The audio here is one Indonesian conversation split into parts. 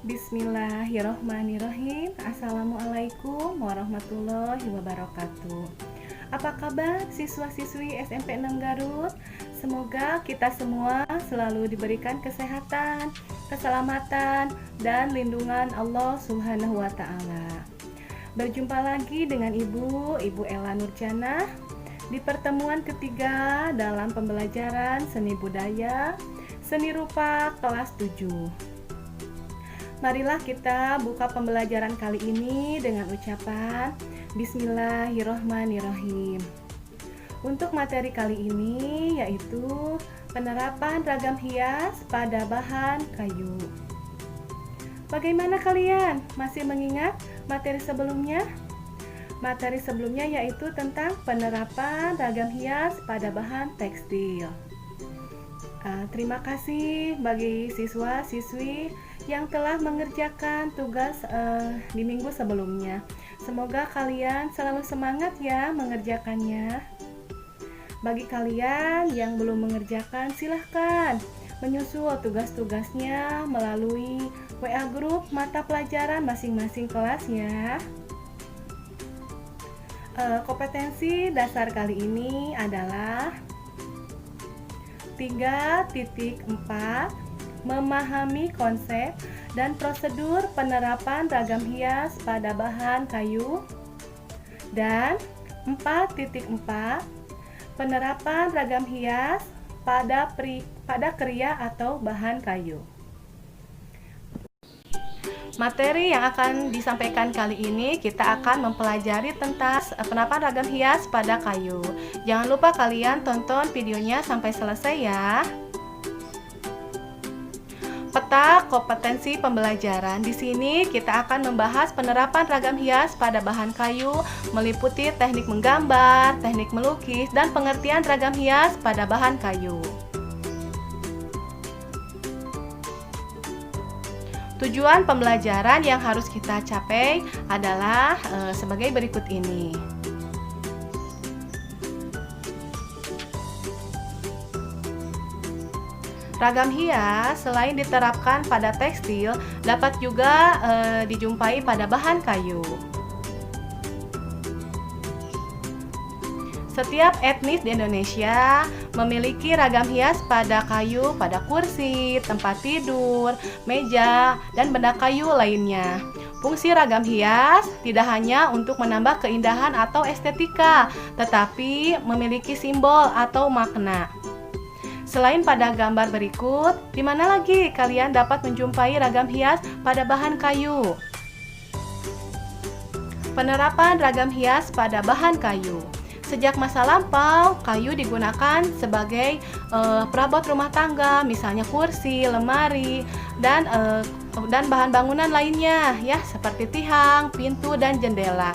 Bismillahirrohmanirrohim. Assalamualaikum warahmatullahi wabarakatuh. Apa kabar siswa-siswi SMP 6 Garut? Semoga kita semua selalu diberikan kesehatan, keselamatan, dan lindungan Allah Subhanahu wa Ta'ala. Berjumpa lagi dengan Ibu Ella Nurjana di pertemuan ketiga dalam pembelajaran seni budaya, seni rupa kelas 7. Marilah kita buka pembelajaran kali ini dengan ucapan Bismillahirrohmanirrohim. Untuk materi kali ini yaitu penerapan ragam hias pada bahan kayu. Bagaimana kalian? Masih mengingat materi sebelumnya? Materi sebelumnya yaitu tentang penerapan ragam hias pada bahan tekstil. Terima kasih bagi siswa-siswi yang telah mengerjakan tugas di minggu sebelumnya. Semoga kalian selalu semangat ya mengerjakannya. Bagi kalian yang belum mengerjakan, silahkan menyusul tugas-tugasnya melalui WA grup mata pelajaran masing-masing kelas ya. Kompetensi dasar kali ini adalah 3.4 memahami konsep dan prosedur penerapan ragam hias pada bahan kayu, dan 4.4 penerapan ragam hias pada kriya atau bahan kayu. Materi yang akan disampaikan kali ini kita akan mempelajari tentang penerapan ragam hias pada kayu. Jangan lupa kalian tonton videonya sampai selesai ya. Peta kompetensi pembelajaran. Di sini kita akan membahas penerapan ragam hias pada bahan kayu, meliputi teknik menggambar, teknik melukis, dan pengertian ragam hias pada bahan kayu. Tujuan pembelajaran yang harus kita capai adalah sebagai berikut ini. Ragam hias selain diterapkan pada tekstil, dapat juga dijumpai pada bahan kayu. Setiap etnis di Indonesia memiliki ragam hias pada kayu, pada kursi, tempat tidur, meja, dan benda kayu lainnya. Fungsi ragam hias tidak hanya untuk menambah keindahan atau estetika, tetapi memiliki simbol atau makna. Selain pada gambar berikut, di mana lagi kalian dapat menjumpai ragam hias pada bahan kayu? Penerapan ragam hias pada bahan kayu. Sejak masa lampau, kayu digunakan sebagai perabot rumah tangga, misalnya kursi, lemari, dan bahan bangunan lainnya, ya, seperti tiang, pintu, dan jendela.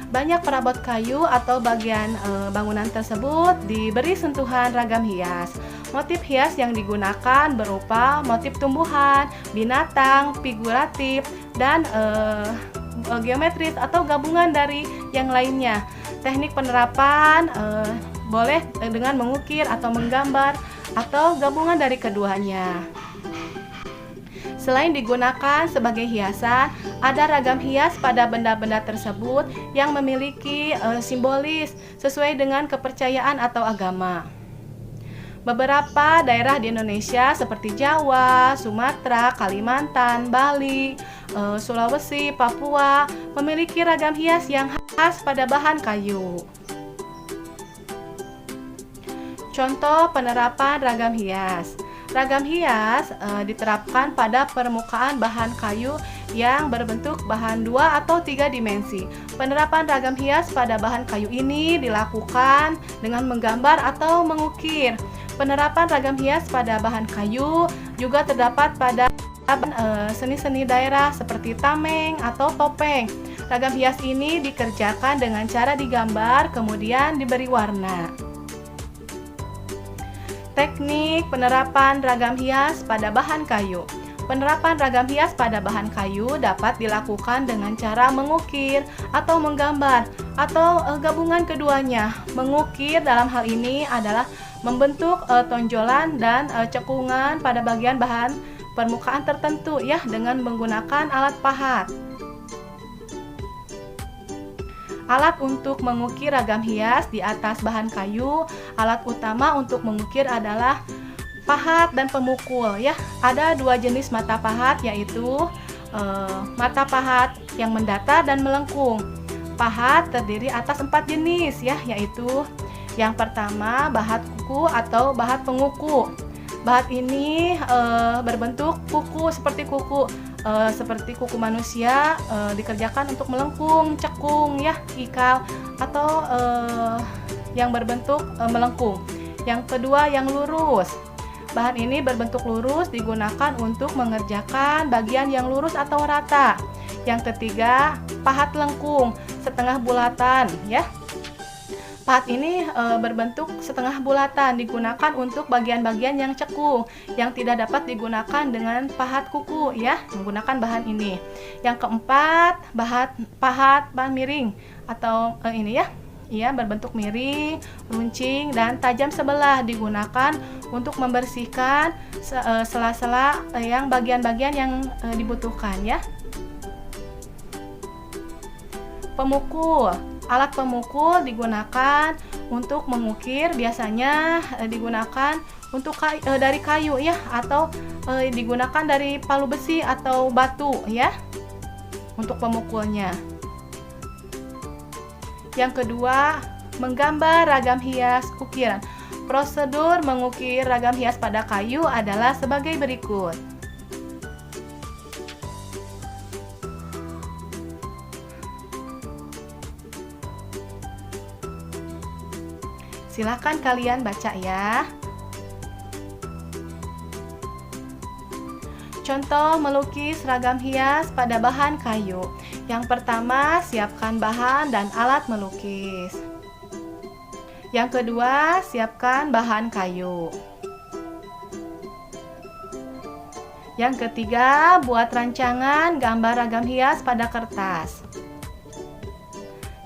Banyak perabot kayu atau bagian bangunan tersebut diberi sentuhan ragam hias. Motif hias yang digunakan berupa motif tumbuhan, binatang, figuratif, dan geometris atau gabungan dari yang lainnya. Teknik penerapan boleh dengan mengukir atau menggambar atau gabungan dari keduanya. Selain digunakan sebagai hiasan, ada ragam hias pada benda-benda tersebut yang memiliki simbolis sesuai dengan kepercayaan atau agama. Beberapa daerah di Indonesia seperti Jawa, Sumatera, Kalimantan, Bali, Sulawesi, Papua memiliki ragam hias yang khas pada bahan kayu. Contoh penerapan ragam hias. Ragam hias diterapkan pada permukaan bahan kayu yang berbentuk bahan 2 atau 3 dimensi. Penerapan ragam hias pada bahan kayu ini dilakukan dengan menggambar atau mengukir. Penerapan ragam hias pada bahan kayu juga terdapat pada seni-seni daerah seperti tameng atau topeng. Ragam hias ini dikerjakan dengan cara digambar kemudian diberi warna. Teknik penerapan ragam hias pada bahan kayu. Penerapan ragam hias pada bahan kayu dapat dilakukan dengan cara mengukir atau menggambar atau gabungan keduanya. Mengukir dalam hal ini adalah membentuk tonjolan dan cekungan pada bagian bahan permukaan tertentu ya dengan menggunakan alat pahat. Alat untuk mengukir ragam hias di atas bahan kayu, alat utama untuk mengukir adalah pahat dan pemukul ya. Ada dua jenis mata pahat, yaitu mata pahat yang mendatar dan melengkung. Pahat terdiri atas 4 jenis ya, yaitu yang pertama bahat kuku atau bahat penguku. Bahat ini berbentuk kuku seperti kuku manusia, dikerjakan untuk melengkung, cekung ya, ikal atau yang berbentuk melengkung. Yang kedua yang lurus. Bahan ini berbentuk lurus, digunakan untuk mengerjakan bagian yang lurus atau rata. Yang ketiga pahat lengkung, setengah bulatan ya. Pahat ini berbentuk setengah bulatan, digunakan untuk bagian-bagian yang cekung, yang tidak dapat digunakan dengan pahat kuku ya, menggunakan bahan ini. Yang keempat, pahat bahan miring atau ini ya. Ia berbentuk miring, runcing, dan tajam sebelah, digunakan untuk membersihkan sela-sela yang bagian-bagian yang dibutuhkan ya. Pemukul. Alat pemukul digunakan untuk mengukir, biasanya digunakan untuk dari kayu ya, atau digunakan dari palu besi atau batu ya untuk pemukulnya. Yang kedua, menggambar ragam hias ukiran. Prosedur mengukir ragam hias pada kayu adalah sebagai berikut. Silakan kalian baca ya. Contoh melukis ragam hias pada bahan kayu. Yang pertama, siapkan bahan dan alat melukis. Yang kedua, siapkan bahan kayu. Yang ketiga, buat rancangan gambar ragam hias pada kertas.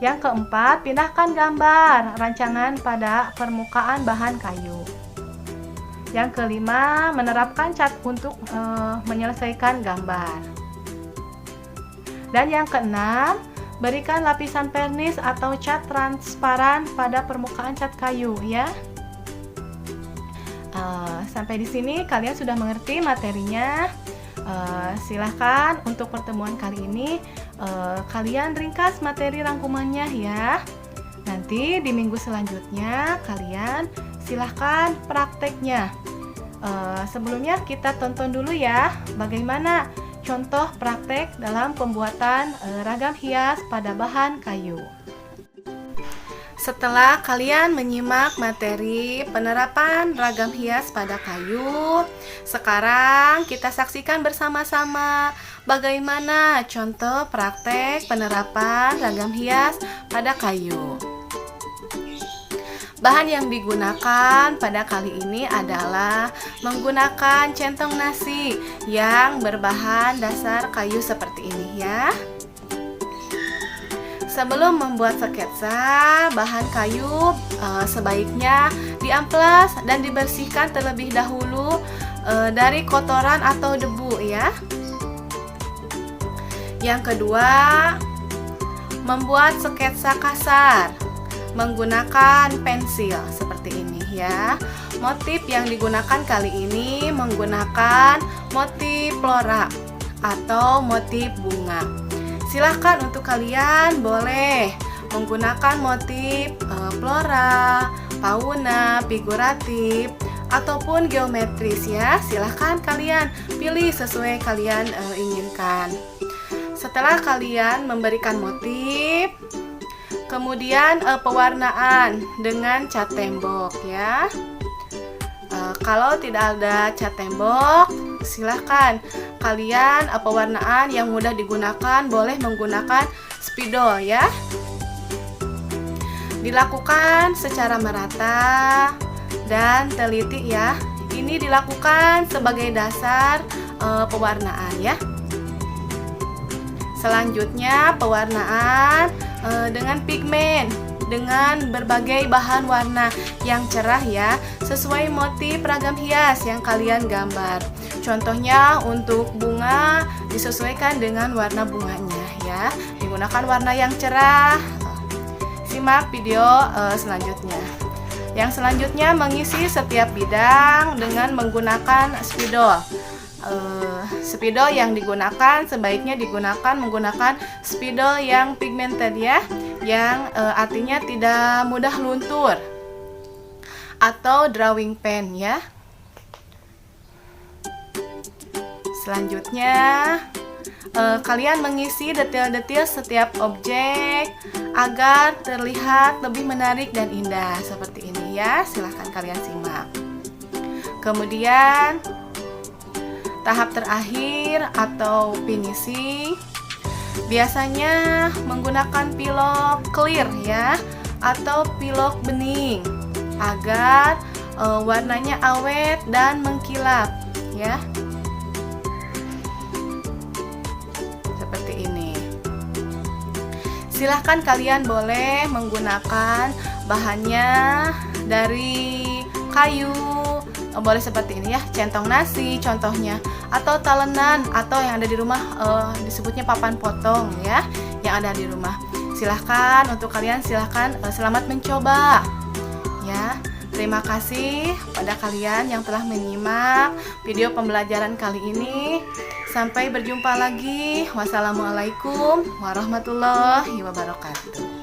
Yang keempat, pindahkan gambar rancangan pada permukaan bahan kayu. Yang kelima, menerapkan cat untuk menyelesaikan gambar. Dan yang keenam, berikan lapisan vernis atau cat transparan pada permukaan cat kayu ya. Sampai di sini kalian sudah mengerti materinya. Silahkan untuk pertemuan kali ini kalian ringkas materi rangkumannya ya. Nanti di minggu selanjutnya kalian silahkan prakteknya. Sebelumnya kita tonton dulu ya bagaimana contoh praktek dalam pembuatan ragam hias pada bahan kayu. Setelah kalian menyimak materi penerapan ragam hias pada kayu, sekarang kita saksikan bersama-sama bagaimana contoh praktek penerapan ragam hias pada kayu. Bahan yang digunakan pada kali ini adalah menggunakan centong nasi yang berbahan dasar kayu seperti ini ya. Sebelum membuat sketsa, bahan kayu sebaiknya diamplas dan dibersihkan terlebih dahulu dari kotoran atau debu ya. Yang kedua, membuat sketsa kasar menggunakan pensil seperti ini ya. Motif yang digunakan kali ini menggunakan motif flora atau motif bunga. Silahkan untuk kalian boleh menggunakan motif flora, fauna, figuratif ataupun geometris ya. Silahkan kalian pilih sesuai kalian inginkan. Setelah kalian memberikan motif, kemudian pewarnaan dengan cat tembok ya. Kalau tidak ada cat tembok, silahkan kalian pewarnaan yang mudah digunakan boleh menggunakan spidol ya. Dilakukan secara merata dan teliti ya. Ini dilakukan sebagai dasar pewarnaan ya. Selanjutnya pewarnaan dengan pigmen dengan berbagai bahan warna yang cerah ya, sesuai motif ragam hias yang kalian gambar. Contohnya untuk bunga disesuaikan dengan warna bunganya ya. Digunakan warna yang cerah. Simak video selanjutnya. Yang selanjutnya mengisi setiap bidang dengan menggunakan spidol. Spidol yang digunakan sebaiknya menggunakan spidol yang pigmented ya, yang artinya tidak mudah luntur, atau drawing pen ya. Selanjutnya kalian mengisi detail-detail setiap objek agar terlihat lebih menarik dan indah seperti ini ya. Silahkan kalian simak. Kemudian tahap terakhir atau finishing biasanya menggunakan pilok clear ya, atau pilok bening agar warnanya awet dan mengkilap ya. Seperti ini. Silahkan kalian boleh menggunakan bahannya dari kayu, boleh seperti ini ya, centong nasi contohnya, atau talenan, atau yang ada di rumah disebutnya papan potong ya, yang ada di rumah. Silahkan untuk kalian, silahkan selamat mencoba ya. Terima kasih pada kalian yang telah menyimak video pembelajaran kali ini. Sampai berjumpa lagi. Wassalamualaikum warahmatullahi wabarakatuh.